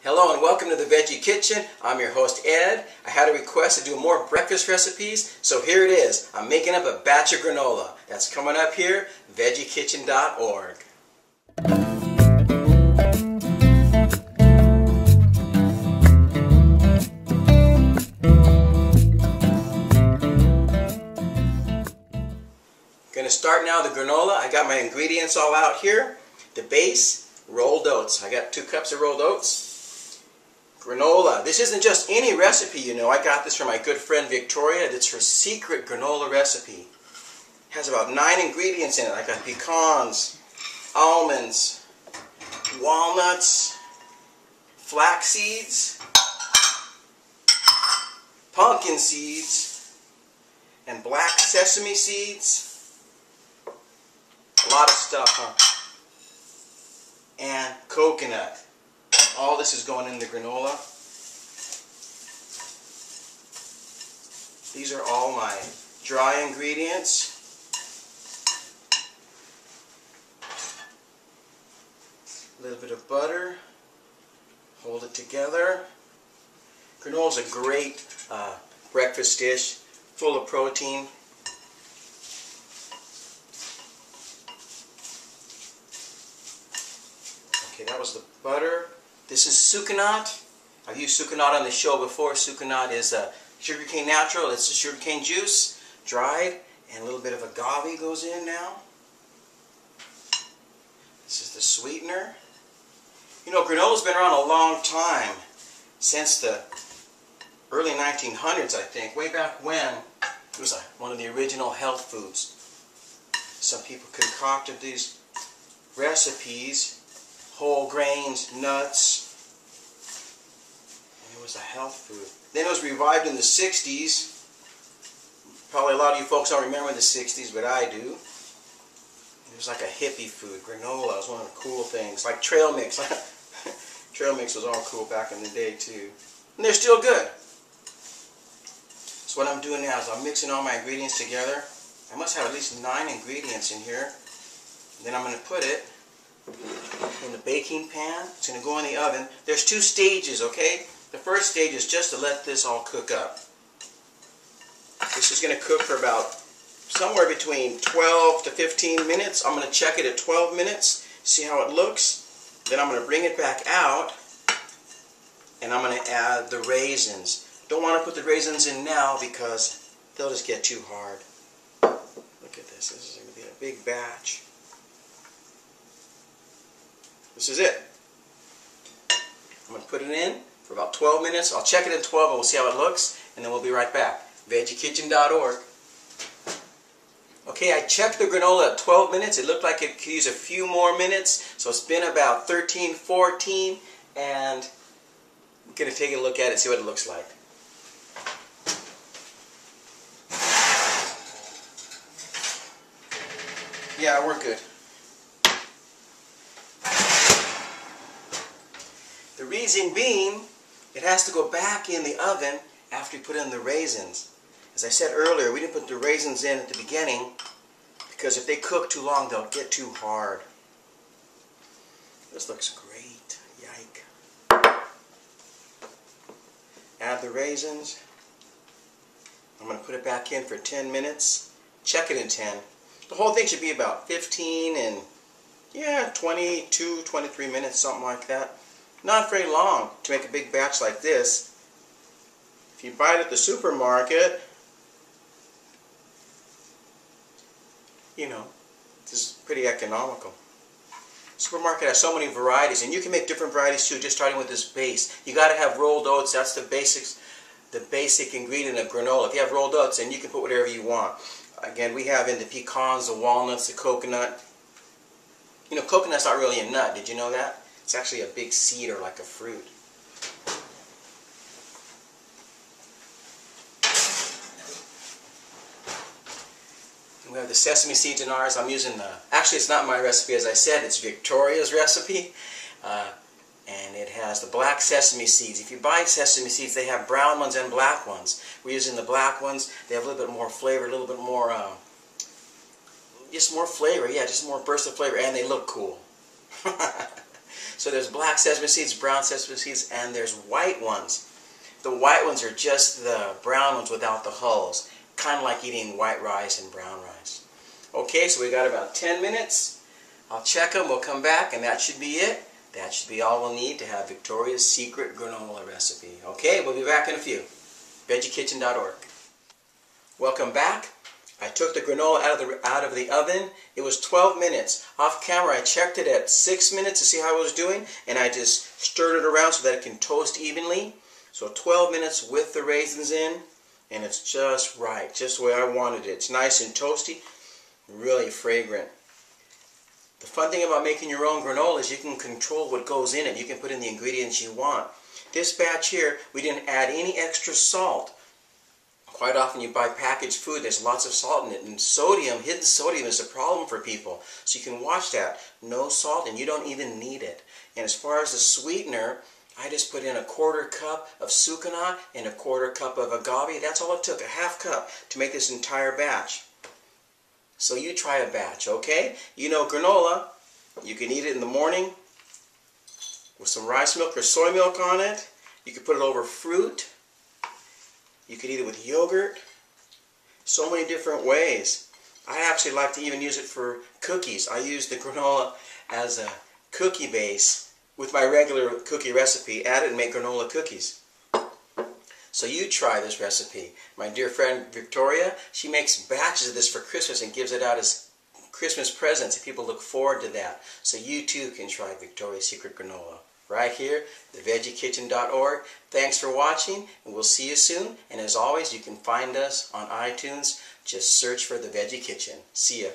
Hello and welcome to the Veggie Kitchen. I'm your host Ed. I had a request to do more breakfast recipes, so here it is. I'm making up a batch of granola. That's coming up here, veggiekitchen.org. Going to start now the granola. I got my ingredients all out here. The base, rolled oats. I got 2 cups of rolled oats. Granola. This isn't just any recipe, you know. I got this from my good friend Victoria. It's her secret granola recipe. It has about 9 ingredients in it. I got pecans, almonds, walnuts, flax seeds, pumpkin seeds, and black sesame seeds. A lot of stuff, huh? And coconut. All this is going in the granola. These are all my dry ingredients. A little bit of butter. Hold it together. Granola is a great breakfast dish, full of protein. Okay, that was the butter. This is sucanat. I've used sucanat on the show before. Sucanat is sugarcane natural. It's the sugarcane juice, dried, and a little bit of agave goes in now. This is the sweetener. You know, granola's been around a long time, since the early 1900s, I think. Way back when, it was one of the original health foods. Some people concocted these recipes. Whole grains, nuts, and it was a health food. Then it was revived in the 60s. Probably a lot of you folks don't remember the 60s, but I do. It was like a hippie food. Granola was one of the cool things, like trail mix. Trail mix was all cool back in the day too. And they're still good. So what I'm doing now is I'm mixing all my ingredients together. I must have at least 9 ingredients in here. And then I'm going to put it in the baking pan. It's going to go in the oven. There's 2 stages, okay? The first stage is just to let this all cook up. This is going to cook for about somewhere between 12 to 15 minutes. I'm going to check it at 12 minutes, see how it looks. Then I'm going to bring it back out, and I'm going to add the raisins. Don't want to put the raisins in now because they'll just get too hard. Look at this. This is going to be a big batch. This is it. I'm going to put it in for about 12 minutes. I'll check it in 12 and we'll see how it looks, and then we'll be right back. veggiekitchen.org. Okay, I checked the granola at 12 minutes. It looked like it could use a few more minutes, so it's been about 13, 14, and I'm going to take a look at it and see what it looks like. Yeah, we're good. The reason being, it has to go back in the oven after you put in the raisins. As I said earlier, we didn't put the raisins in at the beginning because if they cook too long, they'll get too hard. This looks great. Yike. Add the raisins. I'm going to put it back in for 10 minutes. Check it in 10. The whole thing should be about 15 and, yeah, 22, 23 minutes, something like that. Not very long to make a big batch like this. If you buy it at the supermarket, you know, this is pretty economical. Supermarket has so many varieties, and you can make different varieties too, just starting with this base. You got to have rolled oats. That's the basic ingredient of granola. If you have rolled oats, then you can put whatever you want. Again, we have in the pecans, the walnuts, the coconut. You know, coconut's not really a nut. Did you know that? It's actually a big seed or like a fruit. We have the sesame seeds in ours. I'm using the, actually it's not my recipe as I said, it's Victoria's recipe. And it has the black sesame seeds. If you buy sesame seeds, they have brown ones and black ones. We're using the black ones. They have a little bit more flavor, a little bit more, just more flavor. Yeah, just more burst of flavor, and they look cool. So there's black sesame seeds, brown sesame seeds, and there's white ones. The white ones are just the brown ones without the hulls. Kind of like eating white rice and brown rice. Okay, so we got about 10 minutes. I'll check them, we'll come back, and that should be it. That should be all we'll need to have Victoria's Secret granola recipe. Okay, we'll be back in a few. VeggieKitchen.org. Welcome back. I took the granola out of the oven. It was 12 minutes. Off camera, I checked it at 6 minutes to see how it was doing, and I just stirred it around so that it can toast evenly. So 12 minutes with the raisins in, and it's just right, just the way I wanted it. It's nice and toasty, really fragrant. The fun thing about making your own granola is you can control what goes in it. You can put in the ingredients you want. This batch here, we didn't add any extra salt. Quite often you buy packaged food, there's lots of salt in it, and sodium, hidden sodium is a problem for people. So you can watch that. No salt, and you don't even need it. And as far as the sweetener, I just put in a 1/4 cup of sucanat and a 1/4 cup of agave. That's all it took, a 1/2 cup to make this entire batch. So you try a batch, okay? You know granola, you can eat it in the morning with some rice milk or soy milk on it. You can put it over fruit. You could eat it with yogurt. So many different ways. I actually like to even use it for cookies. I use the granola as a cookie base with my regular cookie recipe. Add it and make granola cookies. So you try this recipe. My dear friend Victoria, she makes batches of this for Christmas and gives it out as Christmas presents, and people look forward to that. So you too can try Victoria's Secret granola. Right here, theveggykitchen.org. Thanks for watching, and we'll see you soon. And as always, you can find us on iTunes. Just search for The Veggie Kitchen. See ya.